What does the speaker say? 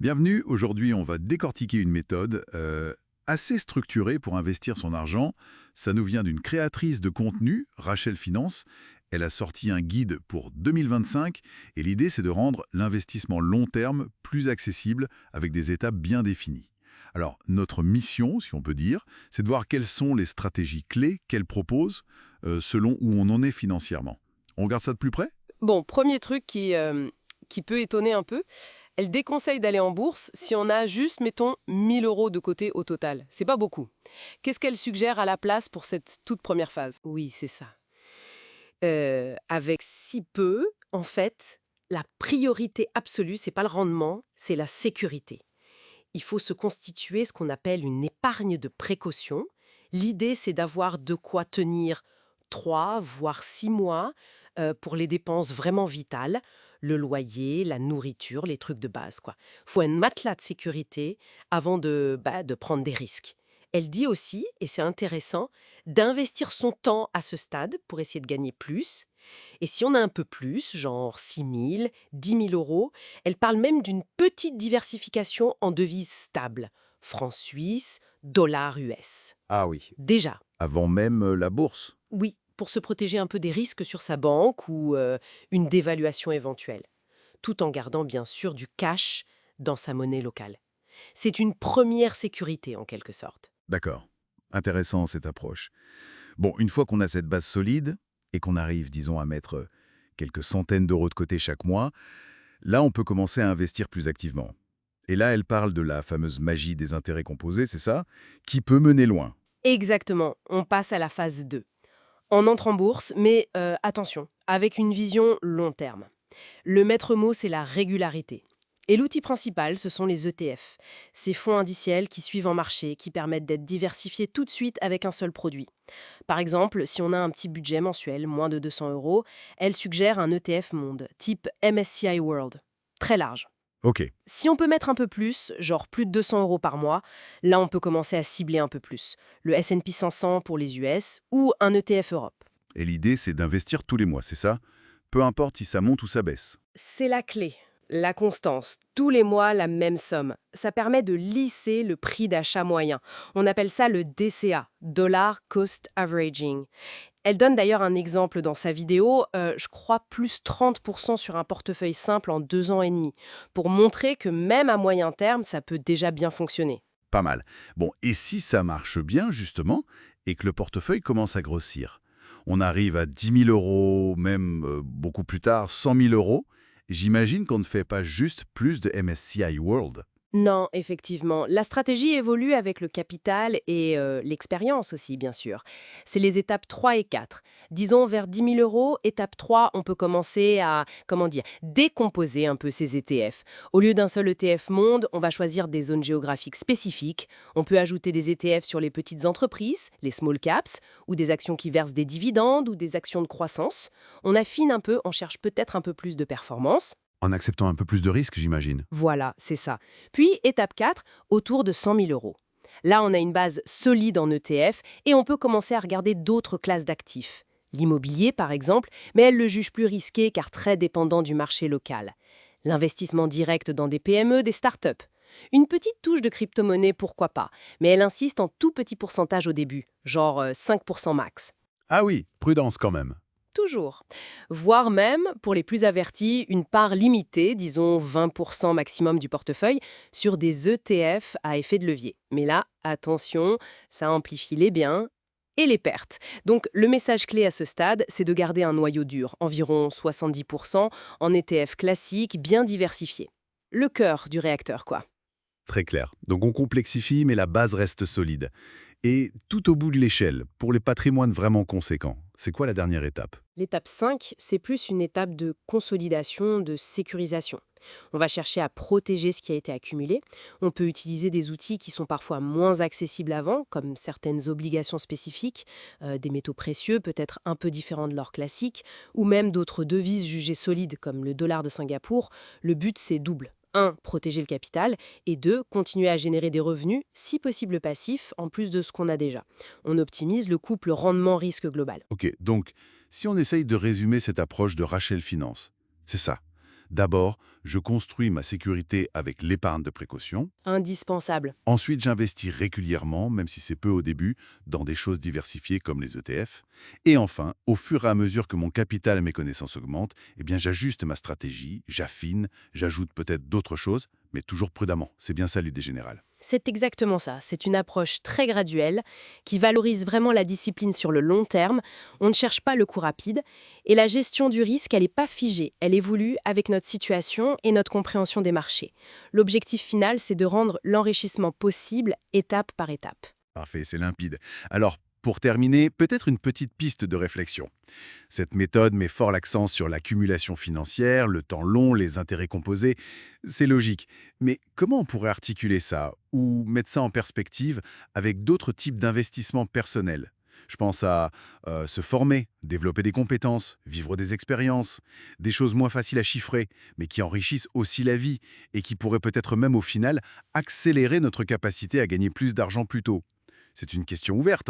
Bienvenue, aujourd'hui on va décortiquer une méthode assez structurée pour investir son argent. Ça nous vient d'une créatrice de contenu, Rachel Finance. Elle a sorti un guide pour 2025 et l'idée c'est de rendre l'investissement long terme plus accessible avec des étapes bien définies. Alors notre mission, si on peut dire, c'est de voir quelles sont les stratégies clés qu'elle propose selon où on en est financièrement. On regarde ça de plus près? Bon, premier truc qui peut étonner un peu, elle déconseille d'aller en bourse si on a juste, mettons, 1 000 € de côté au total. C'est pas beaucoup. Qu'est-ce qu'elle suggère à la place pour cette toute première phase? Oui, c'est ça. Avec si peu, en fait, la priorité absolue, c'est pas le rendement, c'est la sécurité. Il faut se constituer ce qu'on appelle une épargne de précaution. L'idée, c'est d'avoir de quoi tenir 3, voire 6 mois pour les dépenses vraiment vitales, le loyer, la nourriture, les trucs de base, quoi. Faut un matelas de sécurité avant de prendre des risques. Elle dit aussi, et c'est intéressant, d'investir son temps à ce stade pour essayer de gagner plus. Et si on a un peu plus, genre 6 000, 10 000 €, elle parle même d'une petite diversification en devises stables. Francs suisses, dollars US. Ah oui. Déjà, Avant même la bourse. oui, pour se protéger un peu des risques sur sa banque ou une dévaluation éventuelle, tout en gardant bien sûr du cash dans sa monnaie locale. C'est une première sécurité en quelque sorte. D'accord. Intéressant cette approche. Bon, une fois qu'on a cette base solide et qu'on arrive, disons, à mettre quelques centaines d'euros de côté chaque mois, là, on peut commencer à investir plus activement. Et là, elle parle de la fameuse magie des intérêts composés, c'est ça? Qui peut mener loin. Exactement, on passe à la phase 2. On entre en bourse, mais attention, avec une vision long terme. Le maître mot, c'est la régularité. Et l'outil principal, ce sont les ETF, ces fonds indiciels qui suivent en marché, qui permettent d'être diversifiés tout de suite avec un seul produit. Par exemple, si on a un petit budget mensuel, moins de 200 €, elle suggère un ETF monde, type MSCI World. Très large. Ok. Si on peut mettre un peu plus, genre plus de 200 € par mois, là on peut commencer à cibler un peu plus. Le S&P 500 pour les US ou un ETF Europe. Et l'idée, c'est d'investir tous les mois, c'est ça? Peu importe si ça monte ou ça baisse. C'est la clé. La constance. Tous les mois, la même somme. Ça permet de lisser le prix d'achat moyen. On appelle ça le DCA, Dollar Cost Averaging. Elle donne d'ailleurs un exemple dans sa vidéo, je crois plus 30% sur un portefeuille simple en 2 ans et demi, pour montrer que même à moyen terme, ça peut déjà bien fonctionner. Pas mal. Bon, et si ça marche bien, justement, et que le portefeuille commence à grossir? On arrive à 10 000 €, même beaucoup plus tard, 100 000 €. J'imagine qu'on ne fait pas juste plus de MSCI World. Non, effectivement. La stratégie évolue avec le capital et l'expérience aussi, bien sûr. C'est les étapes 3 et 4. Disons, vers 10 000 €, étape 3, on peut commencer à, comment dire, décomposer un peu ces ETF. Au lieu d'un seul ETF monde, on va choisir des zones géographiques spécifiques. On peut ajouter des ETF sur les petites entreprises, les small caps, ou des actions qui versent des dividendes ou des actions de croissance. On affine un peu, on cherche peut-être un peu plus de performance. En acceptant un peu plus de risques, j'imagine. Voilà, c'est ça. Puis, étape 4, autour de 100 000 €. Là, on a une base solide en ETF et on peut commencer à regarder d'autres classes d'actifs. L'immobilier, par exemple, mais elle le juge plus risqué car très dépendant du marché local. L'investissement direct dans des PME, des startups. Une petite touche de crypto-monnaie, pourquoi pas, mais elle insiste en tout petit pourcentage au début, genre 5% max. Ah oui, prudence quand même. Toujours. Voire même, pour les plus avertis, une part limitée, disons 20% maximum du portefeuille, sur des ETF à effet de levier. Mais là, attention, ça amplifie les biens et les pertes. Donc le message clé à ce stade, c'est de garder un noyau dur, environ 70%, en ETF classique, bien diversifié. Le cœur du réacteur, quoi. Très clair. Donc on complexifie, mais la base reste solide. Et tout au bout de l'échelle, pour les patrimoines vraiment conséquents, c'est quoi la dernière étape? L'étape 5, c'est plus une étape de consolidation, de sécurisation. On va chercher à protéger ce qui a été accumulé. On peut utiliser des outils qui sont parfois moins accessibles avant, comme certaines obligations spécifiques, des métaux précieux peut-être un peu différents de l'or classique, ou même d'autres devises jugées solides comme le dollar de Singapour. Le but, c'est double. 1, protéger le capital, et 2, continuer à générer des revenus, si possible passifs, en plus de ce qu'on a déjà. On optimise le couple rendement-risque global. Ok, donc si on essaye de résumer cette approche de Rachel Finance, c'est ça. D'abord, je construis ma sécurité avec l'épargne de précaution. Indispensable. Ensuite, j'investis régulièrement, même si c'est peu au début, dans des choses diversifiées comme les ETF. Et enfin, au fur et à mesure que mon capital et mes connaissances augmentent, eh bien, j'ajuste ma stratégie, j'affine, j'ajoute peut-être d'autres choses, mais toujours prudemment. C'est bien ça l'idée générale. C'est exactement ça. C'est une approche très graduelle qui valorise vraiment la discipline sur le long terme. On ne cherche pas le coup rapide. Et la gestion du risque, elle n'est pas figée. Elle évolue avec notre situation et notre compréhension des marchés. L'objectif final, c'est de rendre l'enrichissement possible étape par étape. Parfait, c'est limpide. Alors, pour terminer, peut-être une petite piste de réflexion. Cette méthode met fort l'accent sur l'accumulation financière, le temps long, les intérêts composés. C'est logique. Mais comment on pourrait articuler ça ou mettre ça en perspective avec d'autres types d'investissements personnels? Je pense à se former, développer des compétences, vivre des expériences, des choses moins faciles à chiffrer, mais qui enrichissent aussi la vie et qui pourraient peut-être même au final accélérer notre capacité à gagner plus d'argent plus tôt. C'est une question ouverte.